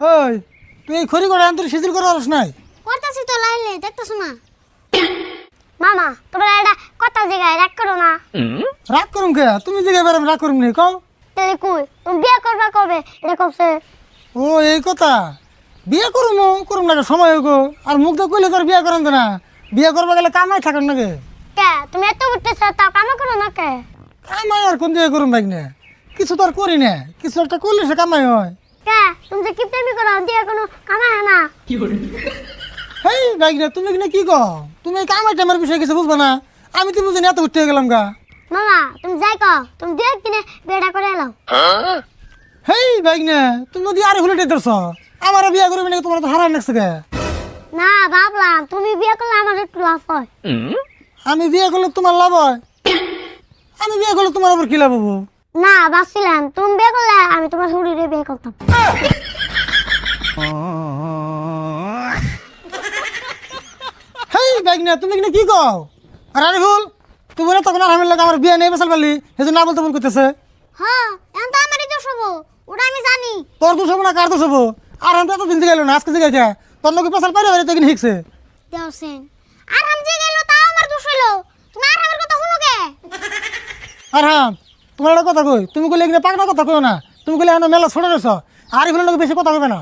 ওই তুই এই খড়ি করে আন্তরিক সিজিল করে আস নাই করতেছি তো লাইলে দেখতেছ না মামা তোমরা এটা কথা জায়গায় রাগ করো না। রাগ করুম কে? তুমি দিকে বেড়াম রাগ করুম নি কও। তাহলে কই তুমি বিয়ে করবা কবে এটা কইছে? ও এই কথা, বিয়ে করুম না সময় গো। আর মুখ তো কইলে তোর বিয়ে করেন না, বিয়ে করবা গেলে কামাই থাকেন নাকি? কে তুমি এত উঠতেছ তাও কাম করো না কে? কামাই আর কোন দিকে করুম ভাই না, কিছু তো আর করি না, কিছু একটা করলে সে কামাই হয়। কে তুমি যে কি প্রেমী করো দিয়ে কোনো কামাই হয় না? হেই ভাই না, তুমি কিনা কি কও? তুমি এই কামাই টামার বিষয়ে কিছু বুঝবা না, আমি তো বুঝিনি, এত উঠতে গেলাম গা। মামা তুমি যাই কও তুমি দিয়ে কিনে বিয়েটা করে এলাও। হেই ভাই না, তুমি যদি আরে হুলেটে ধরছ, আমার বিয়ে করবি নাকি? তোমার তো হারাই লাগছে কে? না ভাবলাম তুমি বিয়ে করলে আমার একটু লাভ হয়। আমি বিয়ে করলে তোমার লাভ হয়? আমি বিয়ে করলে তোমার আবার কি লাভ হবো? না ভাবছিলাম তুমি বিয়ে করলে আমি তোমার শরীরে বিয়ে করতাম। হেই ভাই না, তুমি কিনা কি কও? আর আরে ভুল, তুমি বলে তখন আর আমি লাগে আমার বিয়ে নেই বেসাল পারলি, সেই না বলতে ভুল করতেছে। হ্যাঁ এখন তো আমারই দোষ হবো, ওটা আমি জানি। তোর দোষ হবো না কার দোষ হবো? আর আমি তো এতদিন থেকে গেল না, আজকে থেকে তোর লোক পেশাল পারে তো কিনে শিখছে। দেওসেন আর হাম যে গেল তাও আমার দোষ হলো, তুমি আর আমার কথা শুনো কে? আর হ্যাঁ, তোমার একটা কথা কই, তুমি কইলে এখানে পাকনা কথা কইও না, তুমি কইলে এখন মেলা ছোট রয়েছ, আর এগুলো বেশি কথা কইবে না।